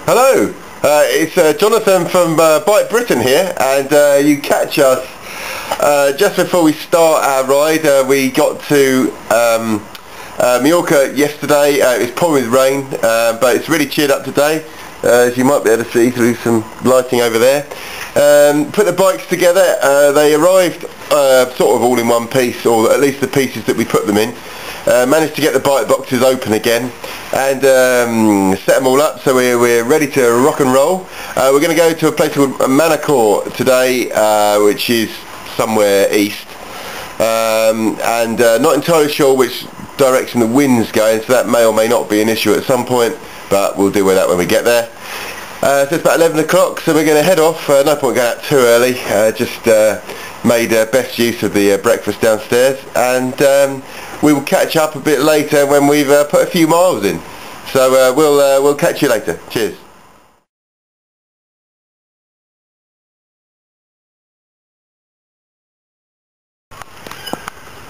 Hello, it's Jonathan from bikebritain here, and you catch us just before we start our ride. We got to Mallorca yesterday. It was pouring with rain, but it's really cheered up today, as you might be able to see through some lighting over there. Put the bikes together. They arrived sort of all in one piece, or at least the pieces that we put them in. Managed to get the bike boxes open again and set them all up, so we're ready to rock and roll. We're going to go to a place called Malc today, which is somewhere east, and not entirely sure which direction the wind's going, so that may or may not be an issue at some point, but we'll deal with that when we get there. So it's about 11 o'clock, so we're going to head off. No point going out too early. Just made best use of the breakfast downstairs, and we will catch up a bit later when we've put a few miles in. So we'll catch you later. Cheers.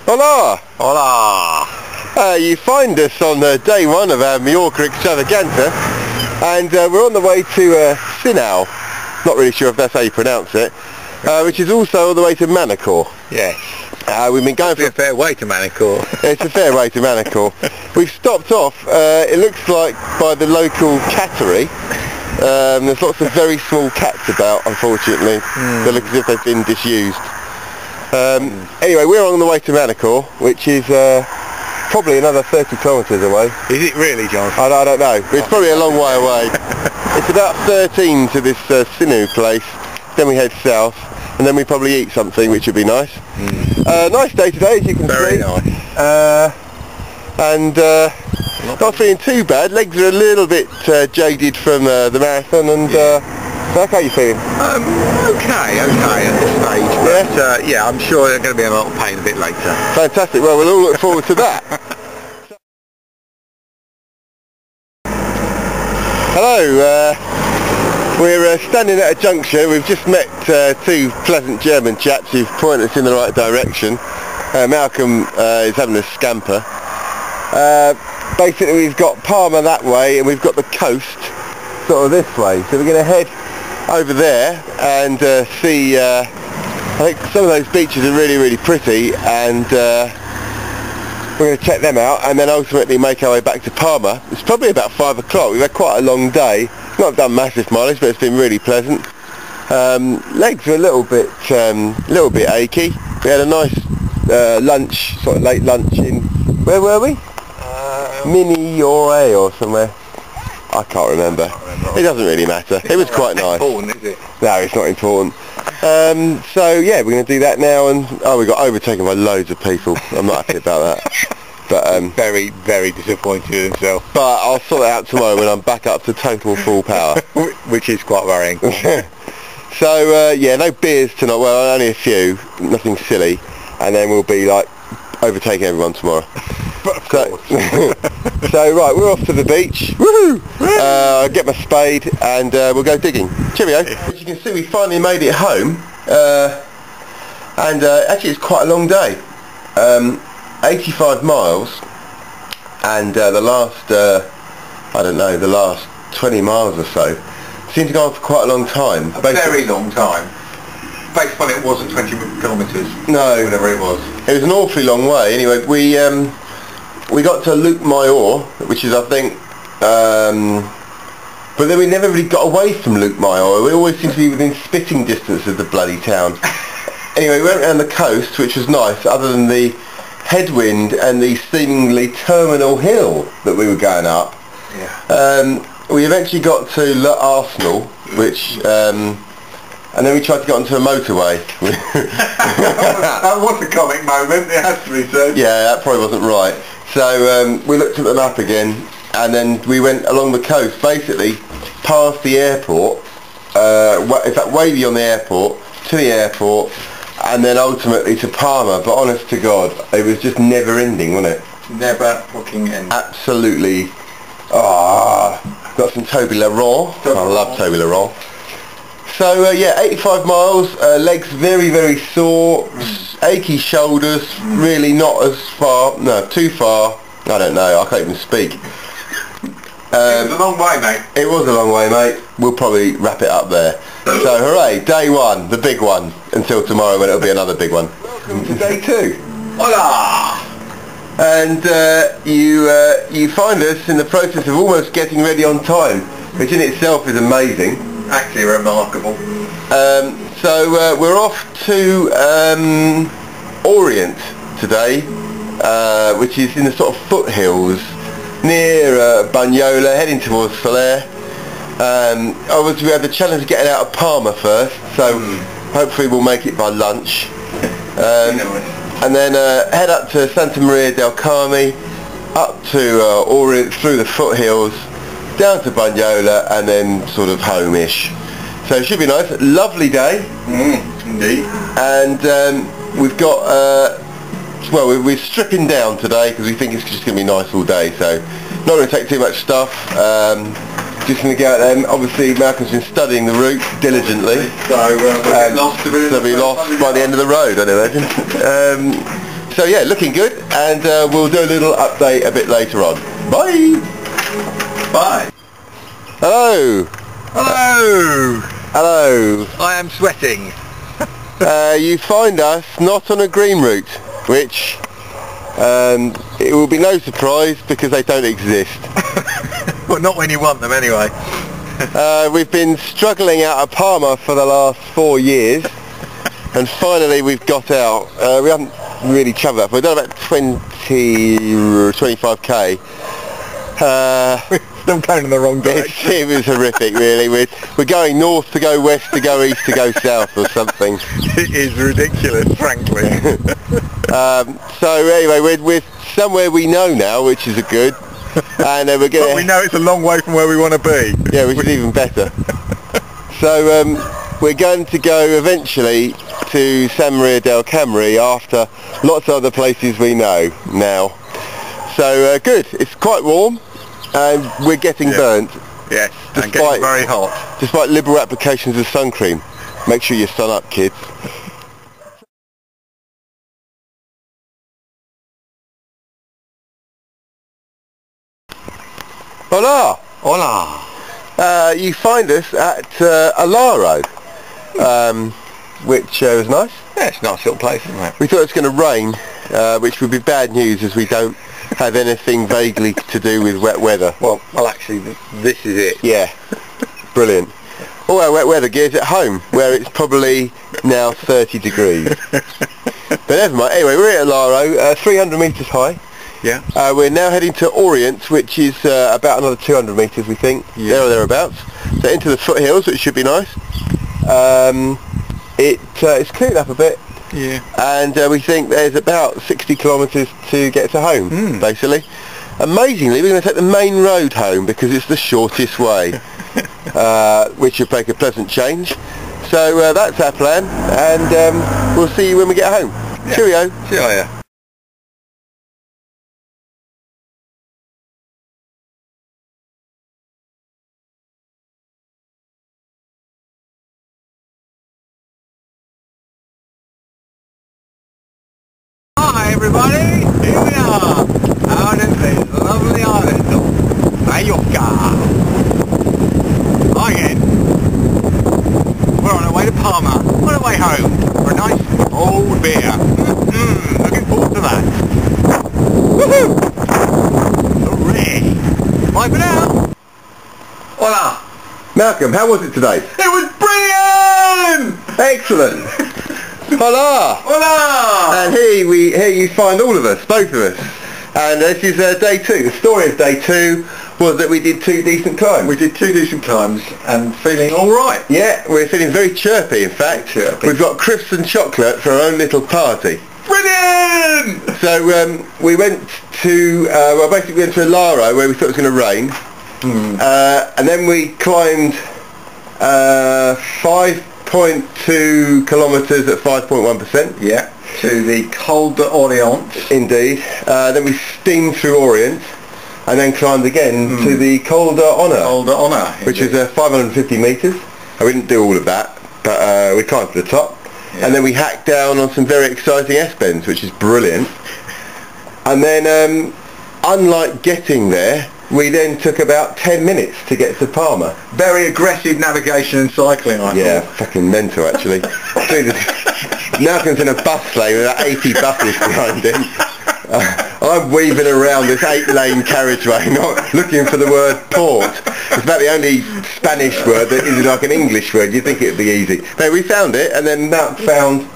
Hola! Hola! You find us on day one of our Mallorca extravaganza, and we're on the way to Sinau. Not really sure if that's how you pronounce it, which is also on the way to Manacor. Yes. We've been going for a fair way to Manacor. It's a fair way to Manacor. We've stopped off, it looks like, by the local cattery. There's lots of very small cats about, unfortunately. They look as if they've been disused. Anyway, we're on the way to Manacor, which is probably another 30 kilometres away. Is it really, John? I don't know. It's probably a long way away. It's about 13 to this Sinau place. Then we head south, and then we probably eat something, which would be nice. Nice day today, as you can see. Very nice. And not feeling too bad. Legs are a little bit jaded from the marathon, and how are you feeling? Okay at this stage, but yeah, I'm sure they're going to be in a lot of pain a bit later. Fantastic. Well, we'll all look forward to that. Hello. We're standing at a junction. We've just met two pleasant German chaps who've pointed us in the right direction. Malcolm is having a scamper. Basically, we've got Palma that way, and we've got the coast sort of this way. So we're going to head over there and see. I think some of those beaches are really, really pretty, and we're going to check them out, and then ultimately make our way back to Palma. It's probably about 5 o'clock. We've had quite a long day. Not done massive mileage, but it's been really pleasant. Legs are a little bit achy. We had a nice lunch, sort of late lunch in, where were we? Mini or somewhere. I can't remember. It doesn't really matter. It was quite nice. Important, is it? No, it's not important. So yeah, we're going to do that now, and we got overtaken by loads of people. I'm not happy about that. But very, very disappointed in himself. But I'll sort it out tomorrow when I'm back up to total full power. Which is quite worrying. So yeah, no beers tonight. Well, only a few, nothing silly, and then we'll be like overtaking everyone tomorrow. But of course. So right, we're off to the beach. Woohoo! I'll get my spade and we'll go digging. Cheerio. As you can see, we finally made it home, and actually it's quite a long day. 85 miles, and the last I don't know, the last 20 miles or so seemed to go on for quite a long time. A very long time. Based upon it wasn't 20 kilometres. No, whatever it was. It was an awfully long way. Anyway, we got to Llucmajor, which is, I think, but then we never really got away from Llucmajor. We always seemed to be within spitting distance of the bloody town. Anyway, we went around the coast, which was nice, other than the headwind and the seemingly terminal hill that we were going up. Yeah. We eventually got to Arsenal, which, and then we tried to get onto a motorway. That was a comic moment, it has to be said. Yeah, that probably wasn't right. So we looked at the map again, and then we went along the coast, basically past the airport, in fact way beyond the airport, to the airport, and then ultimately to Palma. But honest to God, it was just never ending, wasn't it? Never fucking ending. Absolutely. Got some Toby Laurent. I love Toby Laurent. So yeah, 85 miles, legs very, very sore, achy shoulders, really not as far, no, too far, I don't know, I can't even speak. It was a long way, mate. It was a long way, mate. We'll probably wrap it up there. So hooray, day one, the big one, until tomorrow when it'll be another big one. Welcome to day two. Hola! And you find us in the process of almost getting ready on time, which in itself is amazing. Actually remarkable. So we're off to Orient today, which is in the sort of foothills near Bunyola, heading towards Solaire. Obviously we had the challenge of getting out of Palma first, so hopefully we'll make it by lunch. And then head up to Santa Maria del Carme, up to Orient, through the foothills, down to Bunyola, and then sort of home-ish. So it should be nice. Lovely day. Indeed. And we've got, well, we're stripping down today because we think it's just going to be nice all day, so not going to take too much stuff. Just going to go out there. Obviously Malcolm's been studying the route diligently, So we'll get lost a bit. so we'll be lost by the end of the road, I'd imagine. So yeah, looking good, and we'll do a little update a bit later on. Bye! Bye. Hello! Hello! Hello! I am sweating. You find us not on a green route, which it will be no surprise because they don't exist. Well, not when you want them anyway. We've been struggling out of Palma for the last 4 years, and finally we've got out. We haven't really travelled that far. We've done about 25k. Still going in the wrong direction. It was horrific, really. We're going north to go west to go east to go south or something. It is ridiculous, frankly. So anyway, we're somewhere we know now, which is a good. And we're going. But we know it's a long way from where we want to be. Yeah, which is even better. So we're going to go eventually to San Maria del Camry after lots of other places we know now. So good. It's quite warm, and we're getting burnt. Yes, and getting very hot. Despite liberal applications of sun cream. Make sure you sun up, kids. Hola! Hola! You find us at Alaro, which was nice. Yeah, it's a nice little place, isn't it? We thought it was going to rain, which would be bad news as we don't have anything vaguely to do with wet weather. Well, actually, this is it. Yeah, brilliant. All our wet weather gear's at home, where it's probably now 30 degrees. But never mind. Anyway, we're at Alaro, 300 metres high. Yeah. We're now heading to Orient, which is about another 200 metres, we think, there or thereabouts. So into the foothills, which should be nice. It's cleared up a bit. Yeah. And we think there's about 60 kilometres to get to home, basically. Amazingly, we're going to take the main road home because it's the shortest way, which would make a pleasant change. So that's our plan, and we'll see you when we get home. Yeah. Cheerio. Cheerio. Hi everybody, here we are, out in the lovely island of Mallorca. Again, we're on our way to Palma, on our way home for a nice old beer. Looking forward to that. Woohoo! Hooray! Bye for now. Hola! Malcolm, how was it today? It was brilliant! Excellent! Hola! Hola! And here you find all of us, both of us. And this is day two. The story of day two was that we did 2 decent climbs. We did 2 decent climbs and feeling alright. Yeah, we're feeling very chirpy, in fact. Chirpy. We've got crisps and chocolate for our own little party. Brilliant! So we went to, well basically we went to Alaro where we thought it was going to rain. And then we climbed 5.2 kilometres at 5.1%. Yeah, to the Col d'Orient. Indeed. Then we steamed through Orient and then climbed again to the Col d'Honor. Col d'Honor. Which is 550 metres. We didn't do all of that, but we climbed to the top. Yeah. And then we hacked down on some very exciting S-bends, which is brilliant. And then, unlike getting there, we then took about 10 minutes to get to Palma. Very aggressive navigation and cycling, I Yeah, thought. fucking mental actually. Malcolm's in a bus sleigh with about 80 buses behind him. I'm weaving around this 8-lane carriageway, not looking for the word port. It's about the only Spanish word that is like an English word. You'd think it would be easy. But we found it, and then Malc found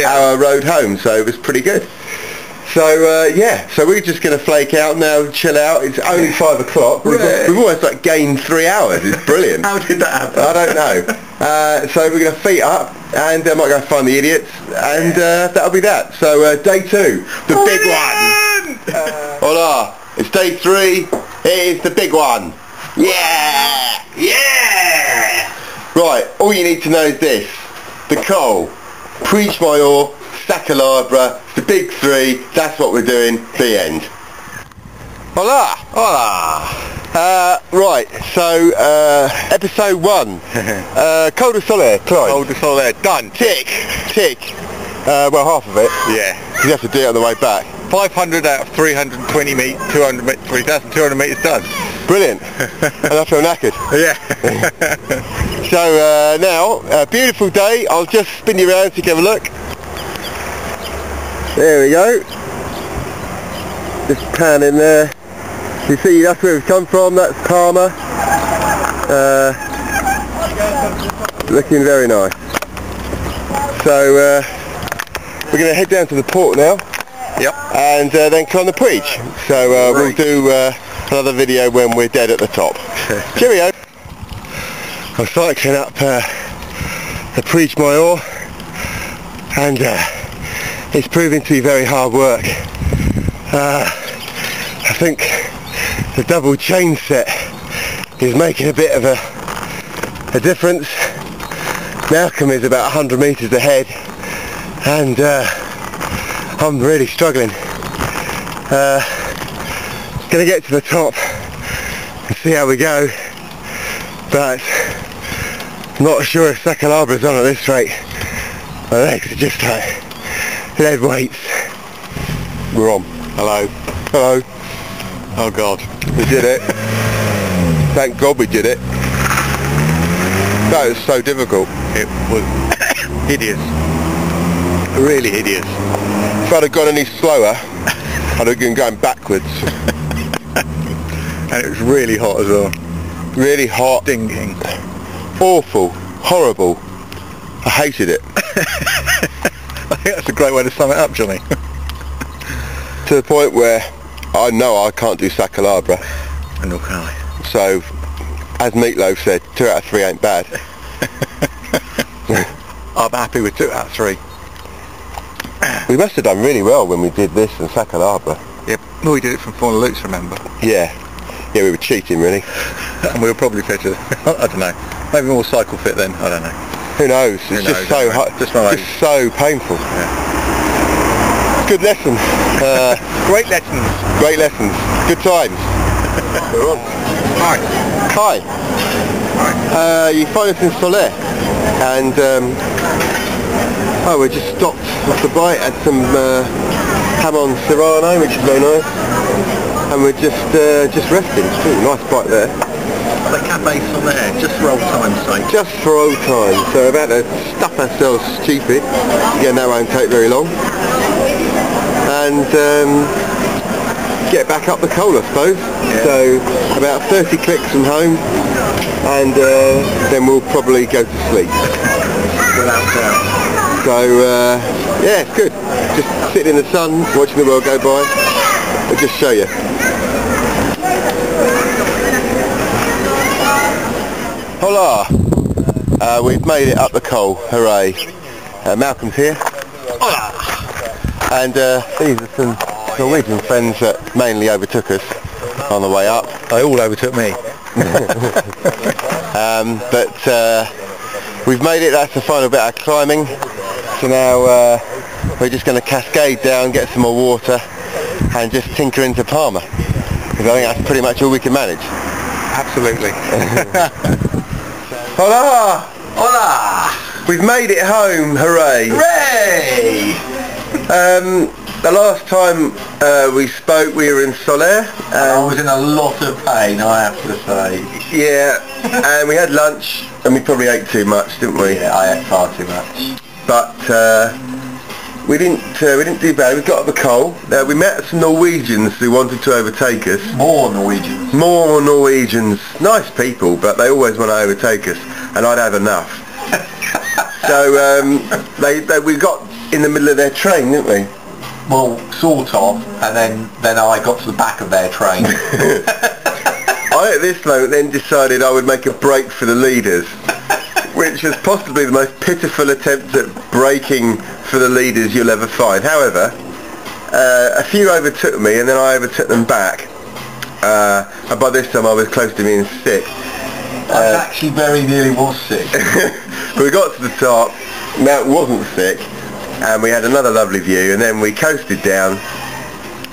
our road home, so it was pretty good. So yeah, so we're just going to flake out now, chill out. It's only 5 o'clock. We've almost like gained 3 hours. It's brilliant. How did that happen? I don't know. So we're going to feet up, and I might go find the idiots, and that'll be that. So day 2, the big one. Hola, it's day 3. It is the big one. Yeah, yeah. Right, all you need to know is this: the coal, Preach Mayor, Sacalabra, the big 3, that's what we're doing, the end. Hola! Hola! Right, so, episode 1. Col de Soler, Clive. Col de Soler, done. Tick, tick. Well, half of it. Yeah. You have to do it on the way back. 500 out of 320 metres, 3,200 metres done. Brilliant. And I feel knackered. Yeah. So, now, a beautiful day. I'll just spin you around so you can have a look. There we go. Just pan in there. You see, that's where we've come from. That's Palma. Looking very nice. So we're going to head down to the port now. Yep. And then climb the Preach. So we'll do another video when we're dead at the top. Cheerio. I'm cycling up the Preach Mayor, and it's proving to be very hard work. I think the double chain set is making a bit of a difference. Malcolm is about 100 metres ahead, and I'm really struggling. Gonna get to the top and see how we go, but I'm not sure if Sacalabra's on at this rate. My legs are just like lead weights. We're on. Hello. Hello. Oh God. We did it. Thank God we did it. That was so difficult. It was hideous. Really hideous. If I'd have gone any slower, I'd have been going backwards. And it was really hot as well. Really hot. Stinging. Awful. Horrible. I hated it. I think that's a great way to sum it up, Johnny. To the point where I know I can't do Sacalabra. And nor can I. So, as Meatloaf said, 2 out of 3 ain't bad. I'm happy with 2 out of 3. We must have done really well when we did this and Sacalabra. Yep. Well, we did it from Fauna Lutz, remember? Yeah. Yeah, we were cheating really. And we were probably fitter. I don't know. Maybe more cycle fit then. I don't know. Who knows? It's just so hot. Just so painful. Yeah. Good lesson. Great lessons. Great lessons. Good times. We're on. Hi. Hi. Hi. You find us in Soler, and we just stopped off the bite, had some Hamon Serrano, which is very nice, and we're just resting. Ooh, nice bite there. The cafe's on there, just for old time's sake. Just for old times. So we're about to stuff ourselves stupid. Again, that won't take very long. And get back up the coal, I suppose. Yeah. So about 30 clicks from home, and then we'll probably go to sleep. Without doubt. So yeah, it's good. Just sitting in the sun, watching the world go by. I'll just show you. Hola! We've made it up the coal, hooray. Malcolm's here. Hola! And these are some Norwegian friends that mainly overtook us on the way up. They all overtook me. But we've made it, that's the final bit of climbing. So now we're just going to cascade down, get some more water, and just tinker into Palma. Because I think that's pretty much all we can manage. Absolutely. Hola! Hola! We've made it home, hooray! Hooray! the last time we spoke we were in Solaire. And I was in a lot of pain, I have to say. Yeah, and we had lunch and we probably ate too much, didn't we? Yeah, I ate far too much. But we didn't do bad. We got up the coal. We met some Norwegians who wanted to overtake us. More Norwegians. More Norwegians. Nice people, but they always want to overtake us, and I'd have enough. So we got in the middle of their train, didn't we? Well, sort of, and then I got to the back of their train. I at this moment then decided I would make a break for the leaders, which was possibly the most pitiful attempt at braking for the leaders you'll ever find. However, a few overtook me and then I overtook them back, and by this time I was close to being sick. I actually very nearly was sick. But we got to the top, Mount wasn't sick, and we had another lovely view, and then we coasted down,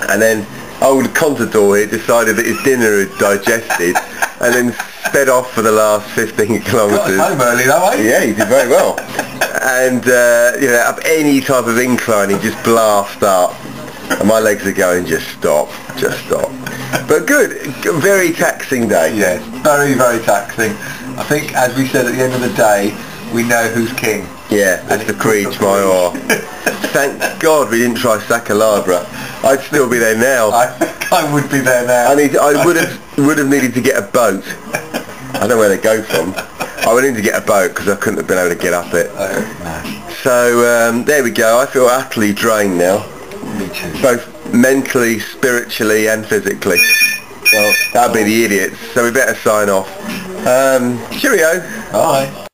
and then old Contador here decided that his dinner had digested, and then sped off for the last 15 kilometres. Got home early though, eh? Yeah, he did very well. And you know, up any type of incline he just blast up, and my legs are going, just stop. But good, very taxing day. Yes, very, very taxing. I think, as we said at the end of the day, we know who's king. Yeah, that's the Creech, my or. Thank God we didn't try Sacalabra. I'd still be there now. I think I would be there now. I would have needed to get a boat. I don't know where they go from. I would need to get a boat because I couldn't have been able to get up it. No. So there we go. I feel utterly drained now. Me too. Both mentally, spiritually and physically. Well, that'd be the idiots. So we better sign off. Cheerio. Bye.